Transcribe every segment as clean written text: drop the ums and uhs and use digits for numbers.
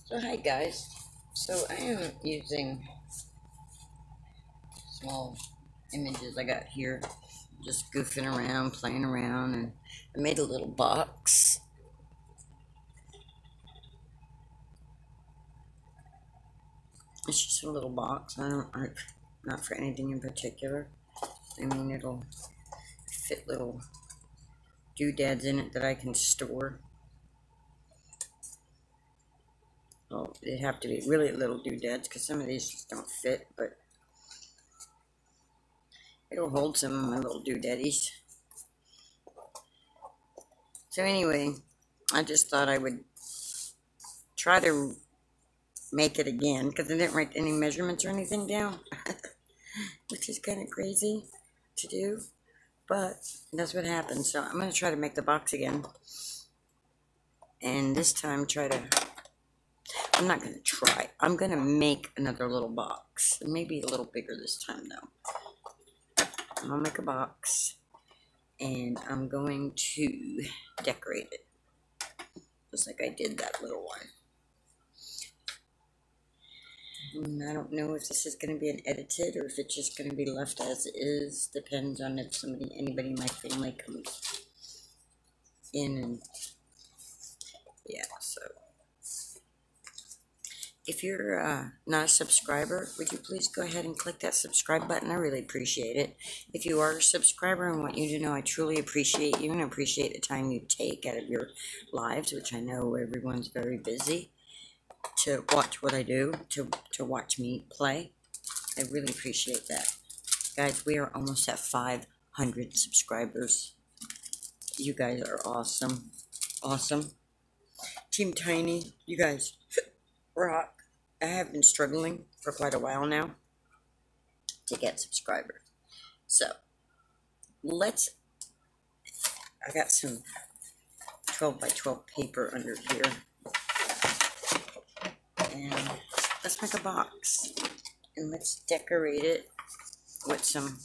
So hi guys, so I am using small images I got here, just goofing around, playing around, and I made a little box. It's just a little box. Not for anything in particular. I mean, it'll fit little doodads in it that I can store. Well, they'd have to be really little doodads because some of these just don't fit, but it'll hold some of my little doodaddies. So anyway, I just thought I would try to make it again because I didn't write any measurements or anything down, which is kind of crazy to do, but that's what happened. So I'm going to try to make the box again, and this time I'm not going to try, I'm going to make another little box, maybe a little bigger this time though. I'm going to make a box, and I'm going to decorate it, just like I did that little one. I don't know if this is going to be an edited or if it's just going to be left as is. Depends on if anybody in my family comes in, and yeah. So if you're not a subscriber, would you please go ahead and click that subscribe button? I really appreciate it. If you are a subscriber, I want you to know I truly appreciate you and appreciate the time you take out of your lives, which I know everyone's very busy, to watch what I do, to watch me play. I really appreciate that. Guys, we are almost at 500 subscribers. You guys are awesome. Awesome. Team Tiny, you guys rock. I have been struggling for quite a while now to get subscribers. So, I got some 12 by 12 paper under here. And let's make a box. And let's decorate it with some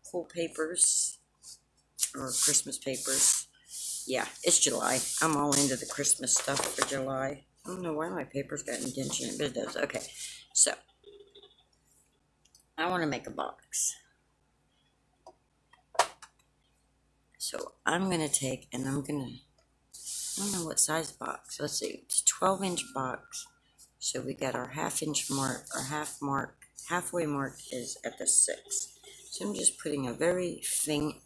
cool papers or Christmas papers. Yeah, it's July. I'm all into the Christmas stuff for July. I don't know why my paper's got indentation in it, but it does. Okay, so I want to make a box. So I'm going to take, and I don't know what size box. Let's see, it's a 12-inch box. So we got our half-inch mark, our halfway mark is at the 6. So I'm just putting a very faint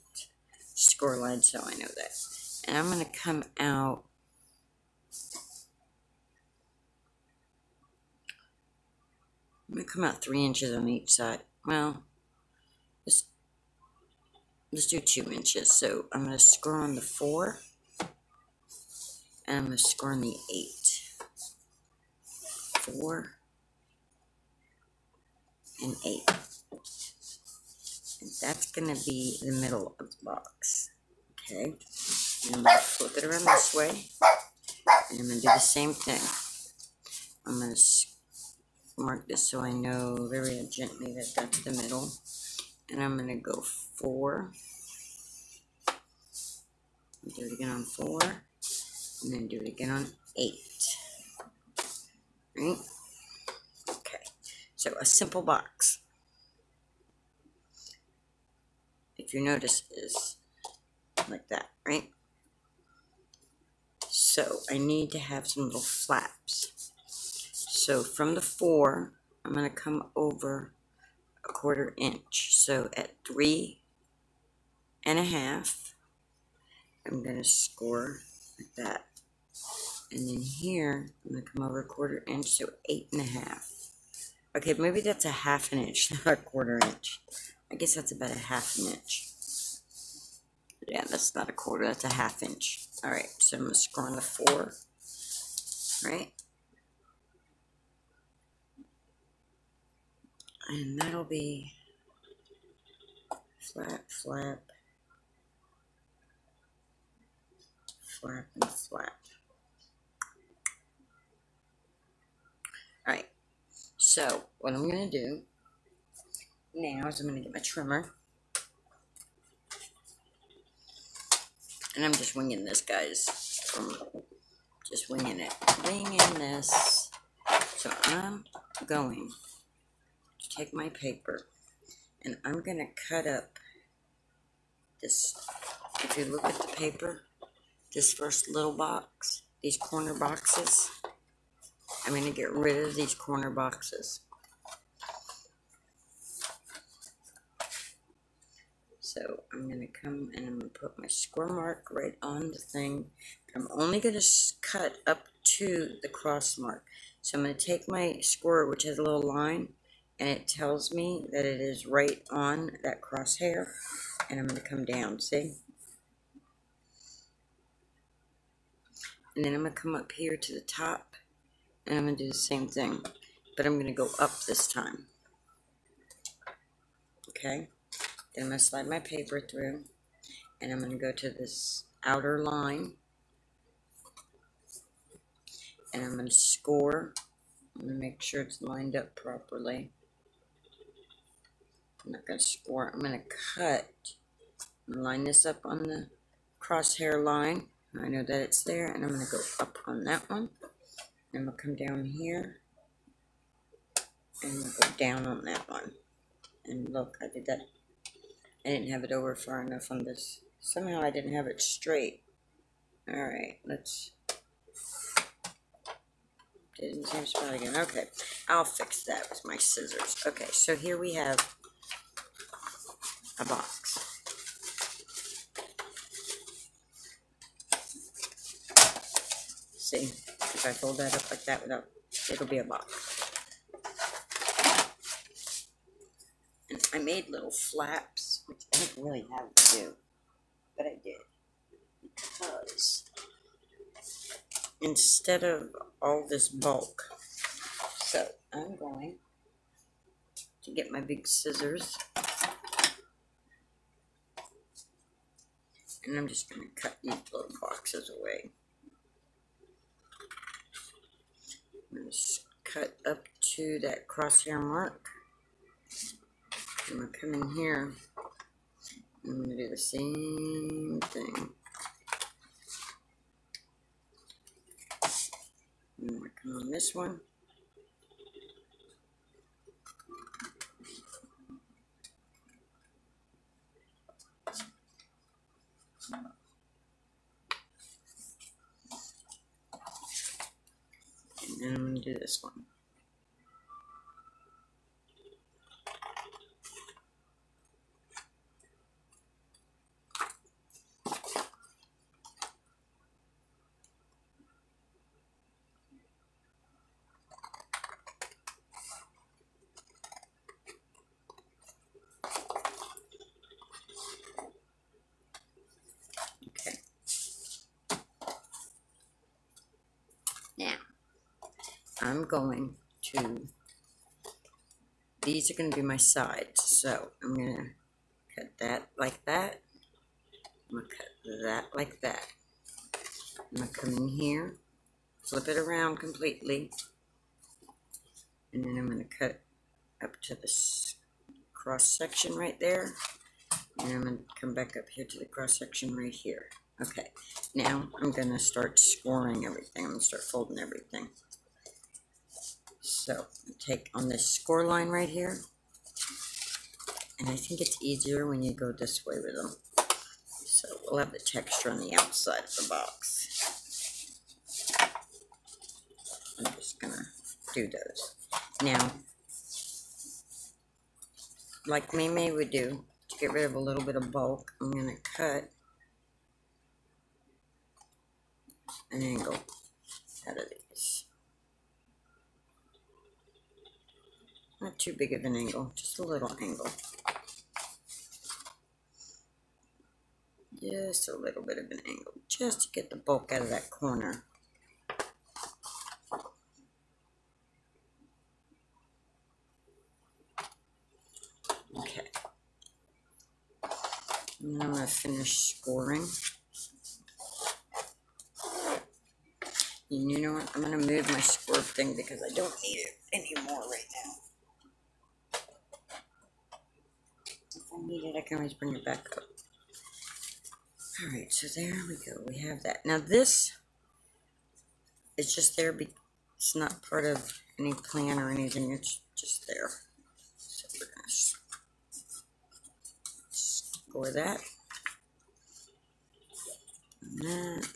score line so I know that. And I'm going to come out I'm going to come out 3 inches on each side. Well, let's do 2 inches. So I'm going to score on the 4, and I'm going to score on the 8. 4 and 8. And that's going to be the middle of the box. Okay. And I'm going to flip it around this way. And I'm going to do the same thing. I'm going to mark this so I know very gently that that's the middle. And I'm going to go 4. Do it again on 4. And then do it again on 8. Right? Okay. So a simple box, if you notice, is like that, right? So I need to have some little flaps. So from the 4, I'm going to come over a 1/4 inch. So at 3 1/2, I'm going to score like that. And then here, I'm going to come over a 1/4 inch, so 8 1/2. Okay, maybe that's a 1/2 inch, not a 1/4 inch. I guess that's about a 1/2 inch. Yeah, that's not a 1/4, that's a 1/2 inch. Alright, so I'm going to score on the 4, right? And that'll be flap, flap, flap, and flap. Alright, so what I'm going to do now is I'm going to get my trimmer. And I'm just winging this, guys, from Just winging it. Winging this. So I'm going to take my paper and I'm going to cut up this. If you look at the paper, this first little box, these corner boxes, I'm going to get rid of these corner boxes. So I'm going to come and I'm going to put my score mark right on the thing. I'm only going to cut up to the cross mark. So I'm going to take my score, which has a little line, and it tells me that it is right on that crosshair. And I'm going to come down, see? And then I'm going to come up here to the top, and I'm going to do the same thing. But I'm going to go up this time. Okay? Then I'm going to slide my paper through, and I'm going to go to this outer line, and I'm going to score. I'm going to make sure it's lined up properly. I'm not going to score. I'm going to cut. I'm going to line this up on the crosshair line. I know that it's there, and I'm going to go up on that one. And I'm going to come down here, and we'll go down on that one. And look, I did that. I didn't have it over far enough on this. Somehow I didn't have it straight. Alright, let's... Did it in the same spot again. Okay, I'll fix that with my scissors. Okay, so here we have a box. See, if I fold that up like that, it'll be a box. And I made little flaps, which I didn't really have to do, but I did. Because instead of all this bulk, so I'm going to get my big scissors, and I'm just going to cut these little boxes away. I'm going to cut up to that crosshair mark. I'm going to come in here. I'm going to do the same thing. I'm going to come on this one. And then I'm going to do this one. Okay. Now, I'm going to, these are going to be my sides, so I'm going to cut that like that. I'm going to cut that like that. I'm going to come in here, flip it around completely, and then I'm going to cut up to this cross section right there, and I'm going to come back up here to the cross section right here. Okay, now I'm going to start scoring everything. I'm going to start folding everything. So, take on this score line right here, and I think it's easier when you go this way with them. So, we'll have the texture on the outside of the box. I'm just going to do those. Now, like May would do, to get rid of a little bit of bulk, I'm going to cut an angle out of these. Not too big of an angle, just a little angle. Just a little bit of an angle, just to get the bulk out of that corner. Okay. And I'm going to finish scoring. And you know what? I'm going to move my score thing because I don't need it anymore right now. If I need it, I can always bring it back up. Alright, so there we go. We have that. Now this It's just there. It's not part of any plan or anything. It's just there. So we're going to score that. And that.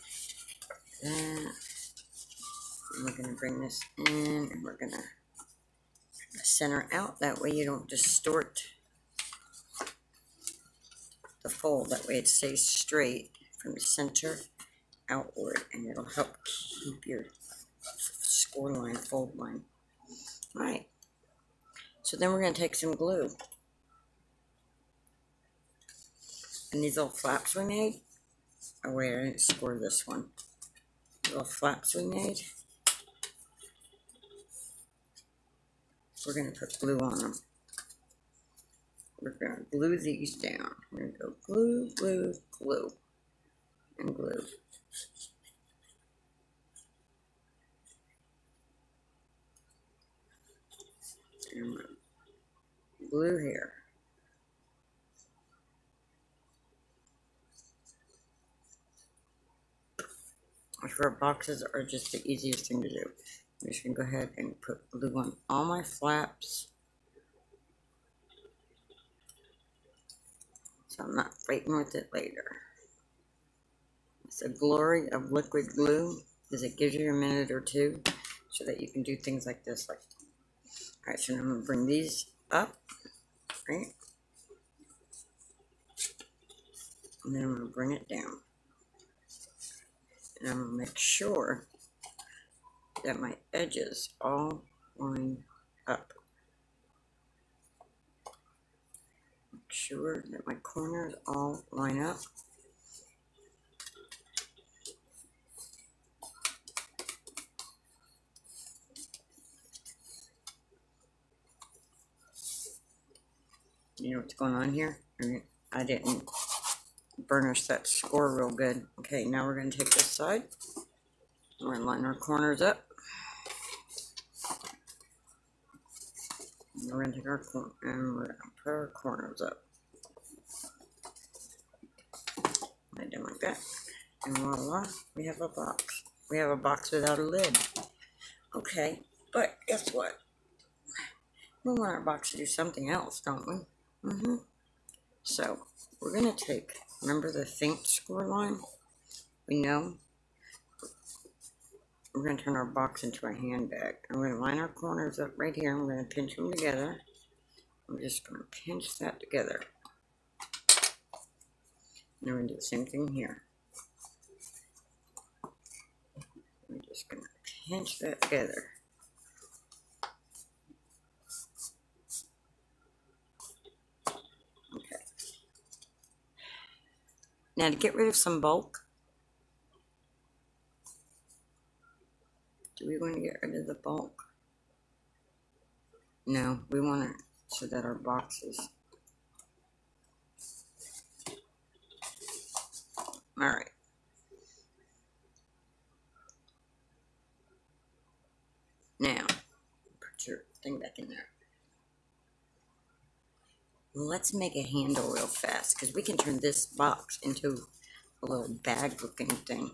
And we're going to bring this in, and we're going to center out. That way you don't distort the fold. That way it stays straight from the center outward, and it'll help keep your score line, fold line. All right. So then we're going to take some glue. And these little flaps we made. Oh wait, I didn't score this one. Little flaps we made. We're going to put glue on them. We're going to glue these down. We're going to go glue, glue, glue, and glue. And we're going to glue here. Which our boxes are just the easiest thing to do. I'm just going to go ahead and put glue on all my flaps, so I'm not fighting with it later. It's the glory of liquid glue, is it gives you a minute or two so that you can do things like this. Alright, so now I'm going to bring these up, right? And then I'm going to bring it down. And I'm going to make sure that my edges all line up. Make sure that my corners all line up. You know what's going on here? I didn't burnish that score real good. Okay, now we're going to take this side. We're going to line our corners up. And we're going to take our corner and we're going to put our corners up. Like that, like that. And voila, we have a box. We have a box without a lid. Okay, but guess what? We want our box to do something else, don't we? So, we're going to take, remember the faint score line? We know. We're going to turn our box into a handbag. I'm going to line our corners up right here. I'm going to pinch them together. I'm just going to pinch that together. And we're going to do the same thing here. We're just going to pinch that together. Okay. Now to get rid of some bulk, do we want to get rid of the bulk? No, we want it so that our boxes. Alright. Now, put your thing back in there. Let's make a handle real fast, because we can turn this box into a little bag looking thing.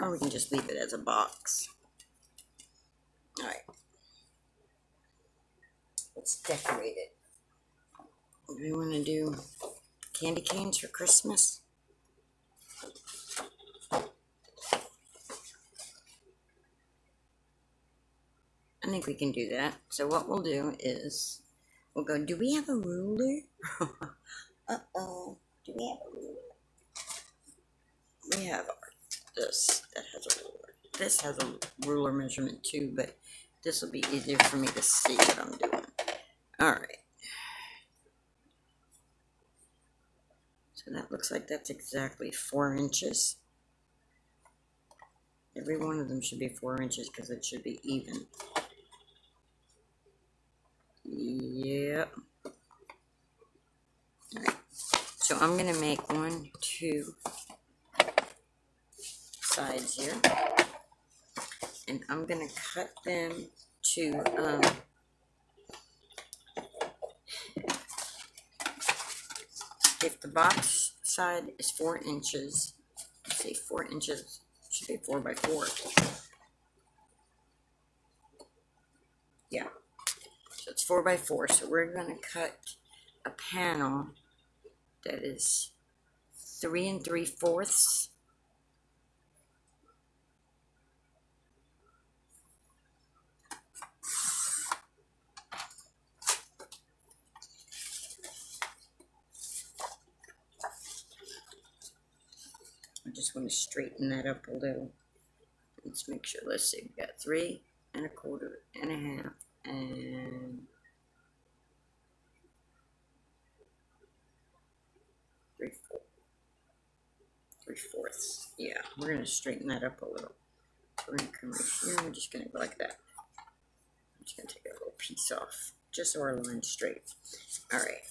Or we can just leave it as a box. Alright. Let's decorate it. Do we want to do candy canes for Christmas? I think we can do that. So what we'll do is, we'll go, do we have a ruler? Uh-oh. Do we have a ruler? We have this that has a ruler. This has a ruler measurement too, but this will be easier for me to see what I'm doing. Alright. So that looks like that's exactly 4 inches. Every one of them should be 4 inches because it should be even. Yep. Alright. So I'm going to make 1, 2 sides here. And I'm going to cut them to, if the box side is 4 inches, say 4 inches. Should be 4 by 4. Yeah. So it's 4 by 4. So we're going to cut a panel that is 3 3/4. I just want to straighten that up a little. Let's make sure. Let's see. We got 3 1/4 and 1/2 and 3/4. Yeah, we're gonna straighten that up a little. So we're gonna come right here. We're just gonna go like that. I'm just gonna take a little piece off, just so our line's straight. All right,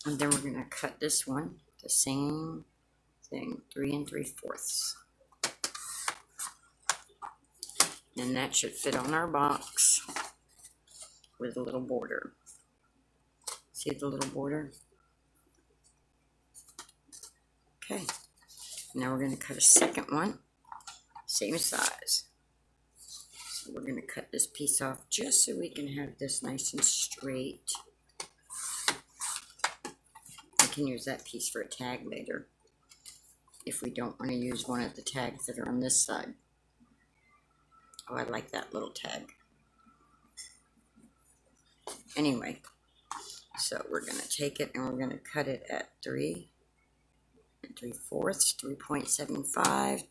and then we're gonna cut this one the same thing, 3 3/4. And that should fit on our box with a little border. See the little border? Okay. Now we're going to cut a second one, same size. So we're going to cut this piece off just so we can have this nice and straight. I can use that piece for a tag later if we don't want to use one of the tags that are on this side. Oh, I like that little tag. Anyway, so we're going to take it and we're going to cut it at 3 3/4, 3.75,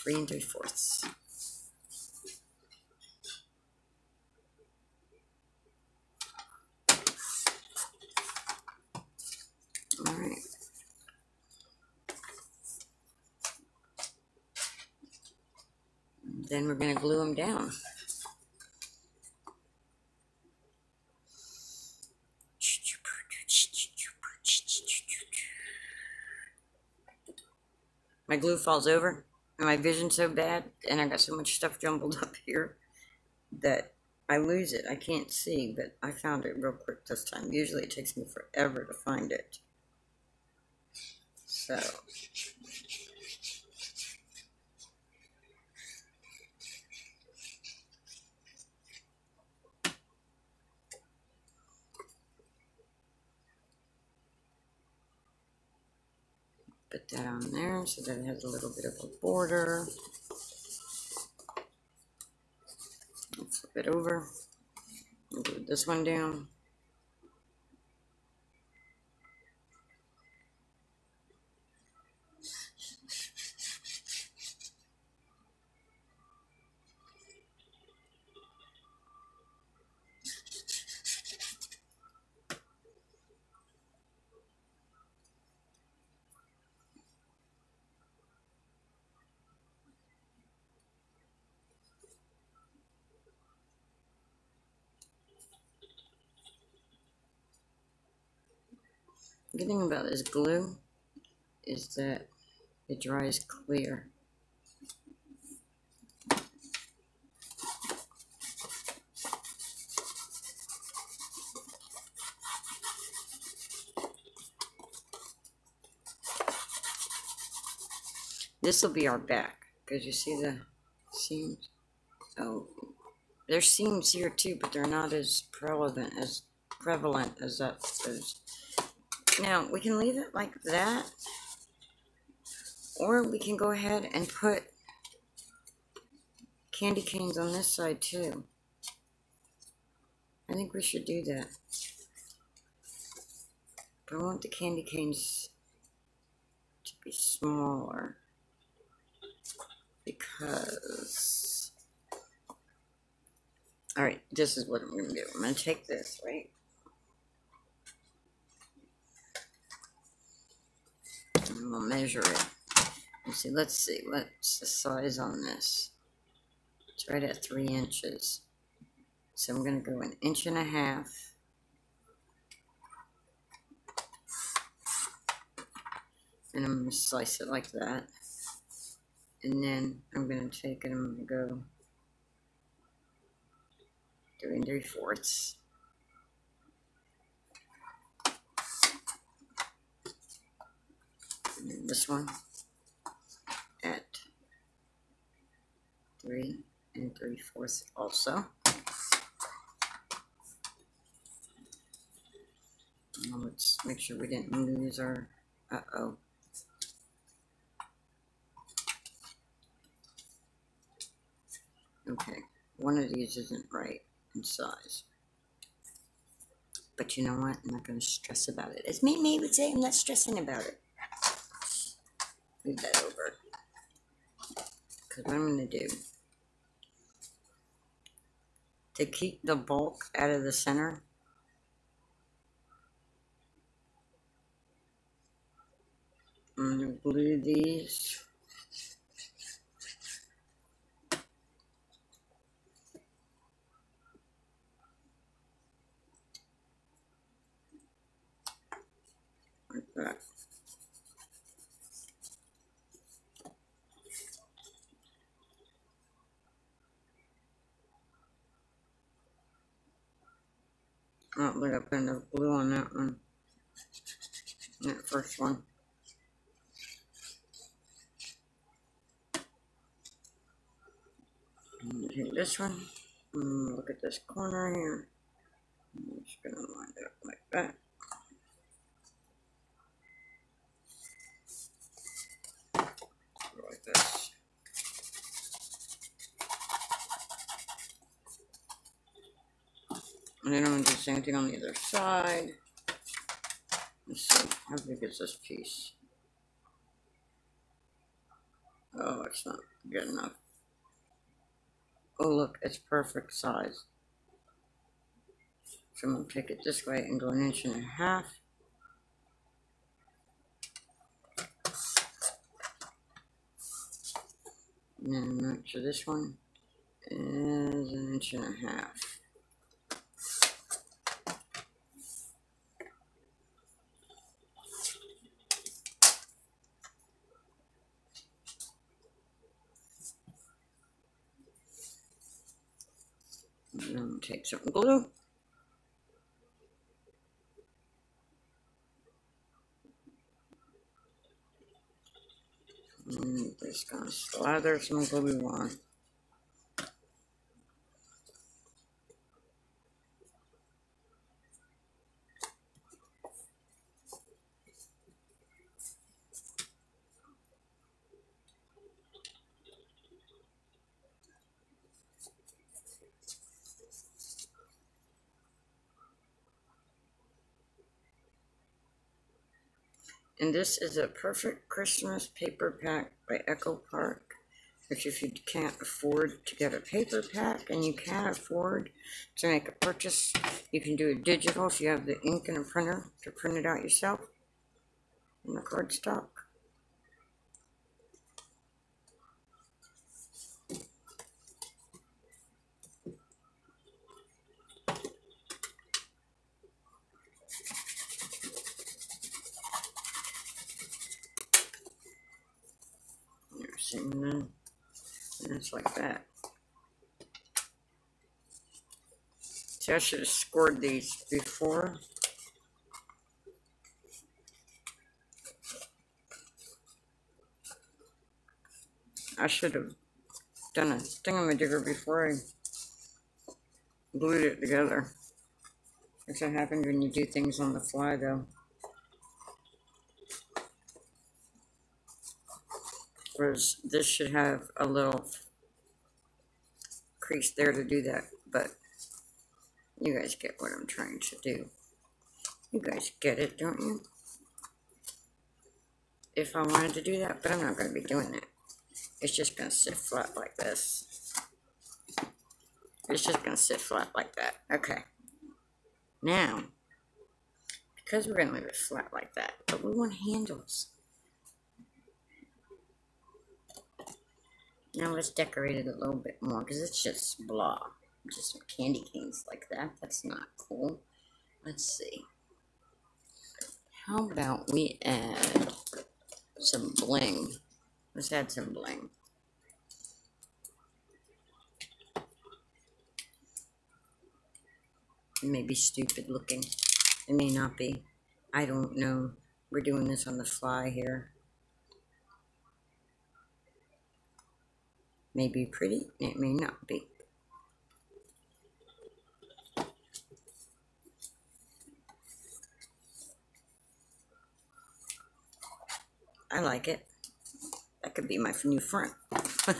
3 3/4. All right. Then we're going to glue them down. My glue falls over, and my vision's so bad, and I got so much stuff jumbled up here that I lose it. I can't see, but I found it real quick this time. Usually it takes me forever to find it. So, put that on there so that it has a little bit of a border. Flip it over. And glue this one down. The good thing about this glue is that it dries clear. This will be our back, because you see the seams? Oh, there's seams here too, but they're not as prevalent as that is. Now, we can leave it like that, or we can go ahead and put candy canes on this side too. I think we should do that. But I want the candy canes to be smaller, because... Alright, this is what I'm going to do. I'm going to take this, right? And we'll measure it. Let's see, what's the size on this? It's right at 3 inches. So I'm going to go 1.5 inches. And I'm going to slice it like that. And then I'm going to take it and I'm going to go 3 3/4. And then this one at 3 3/4 also. Now let's make sure we didn't lose our, uh-oh. Okay, one of these isn't right in size. But you know what? I'm not going to stress about it. As May would say, I'm not stressing about it. Move that over. Because what I'm going to do, to keep the bulk out of the center, I'm going to glue these. Like that. Oh, look, I put enough glue on that one. That first one. Take this one. Look at this corner here. I'm just going to line it up like that. Like this. And then I'm going to do the same thing on the other side. Let's see, how big is this piece? Oh, it's not good enough. Oh, look, it's perfect size. So I'm going to take it this way and go 1.5 inches. And then make sure this one is 1.5 inches. And then take some glue. And just gonna slather some glue on. And this is a perfect Christmas paper pack by Echo Park. Which if you can't afford to get a paper pack and you can't afford to make a purchase, you can do it digital if you have the ink and a printer to print it out yourself in the cardstock. And it's like that. See, I should have scored these before. I should have done a thingamajigger before I glued it together. That's what happens when you do things on the fly, though. Whereas this should have a little crease there to do that, but you guys get what I'm trying to do. You guys get it, don't you? If I wanted to do that, but I'm not going to be doing it. It's just going to sit flat like this. It's just going to sit flat like that. Okay. Now, because we're going to leave it flat like that, but we want handles. Now let's decorate it a little bit more, because it's just blah. Just some candy canes like that. That's not cool. Let's see. How about we add some bling? Let's add some bling. It may be stupid looking. It may not be. I don't know. We're doing this on the fly here. May be pretty, it may not be. I like it. That could be my new front. And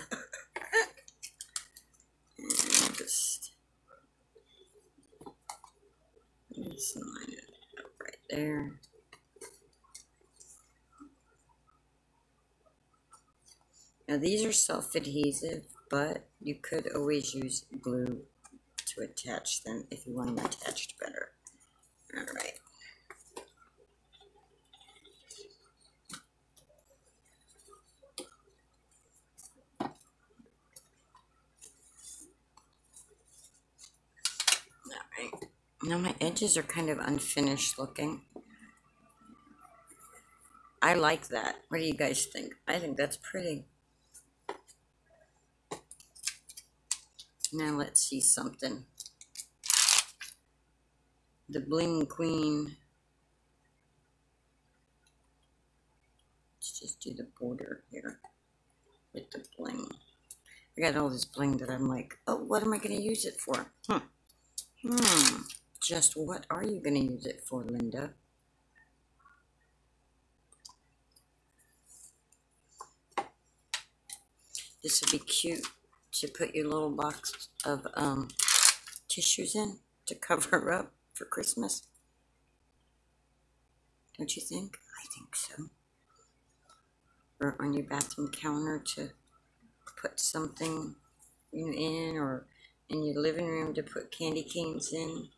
just line it up right there. Now these are self-adhesive, but you could always use glue to attach them if you want them attached better. All right. Alright, now my edges are kind of unfinished looking. I like that. What do you guys think? I think that's pretty. Now let's see something. The Bling Queen. Let's just do the border here with the bling. I got all this bling that I'm like, oh, what am I going to use it for? Just what are you going to use it for, Linda? This would be cute to put your little box of tissues in to cover up for Christmas. Don't you think? I think so. Or on your bathroom counter to put something in, or in your living room to put candy canes in.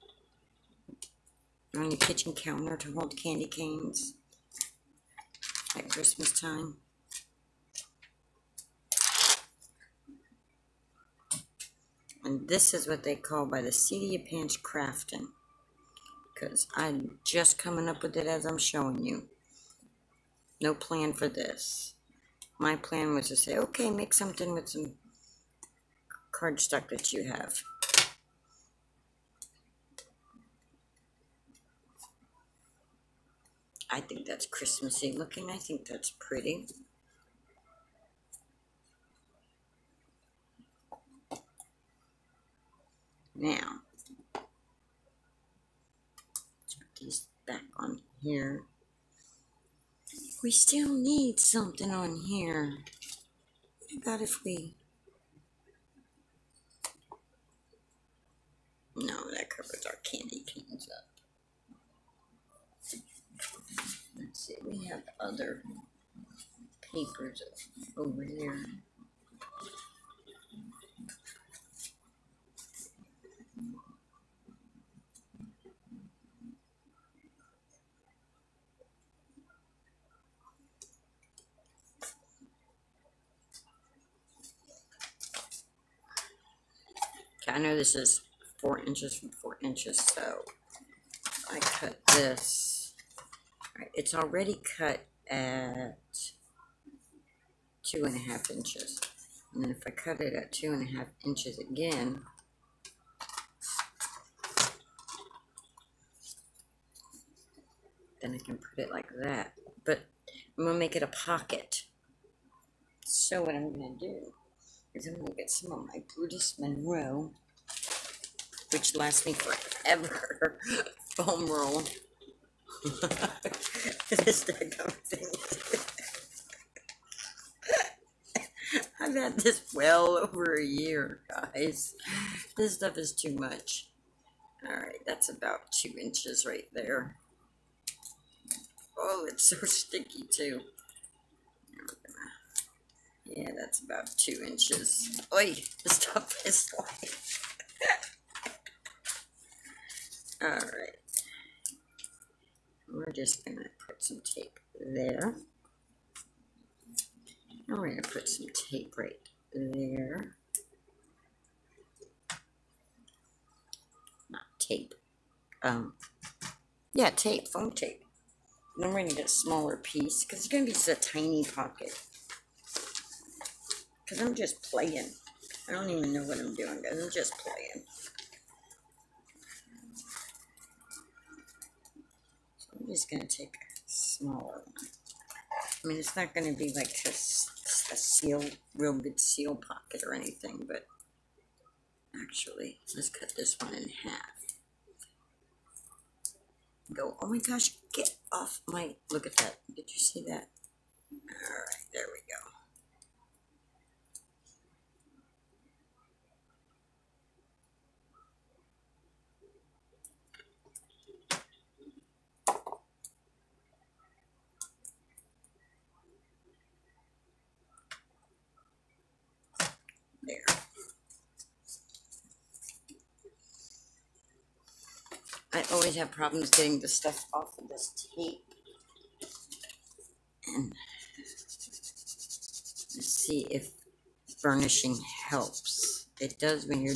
Or on your kitchen counter to hold candy canes at Christmas time. And this is what they call by the seat of your pants crafting. Because I'm just coming up with it as I'm showing you. No plan for this. My plan was to say, okay, make something with some cardstock that you have. I think that's Christmassy looking. I think that's pretty. Now, let's put these back on here. We still need something on here. What about if we... No, that covers our candy canes up. Let's see, we have other papers over there. Okay, I know this is 4 inches from 4 inches, so I cut this. Alright, it's already cut at 2.5 inches. And then if I cut it at 2.5 inches again, then I can put it like that. But I'm going to make it a pocket. So what I'm going to do is I'm going to get some of my Brutus Monroe, which lasts me forever, foam roll. This daggum thing. I've had this well over a year, guys. This stuff is too much. Alright, that's about 2 inches right there. Oh, it's so sticky too. Yeah, that's about 2 inches. Oi, the stuff is like... Alright. We're just going to put some tape there. And we're going to put some tape right there. Not tape. Yeah, tape, foam tape. And then we're going to get a smaller piece because it's going to be just a tiny pocket. Because I'm just playing. I don't even know what I'm doing, guys. I'm just playing. So I'm just going to take a smaller one. I mean, it's not going to be like this a seal, real good seal pocket or anything, but actually, let's cut this one in half. Go, oh my gosh, get off my, look at that. Did you see that? All right, there we go. There. I always have problems getting the stuff off of this tape. And let's see if burnishing helps. It does when you're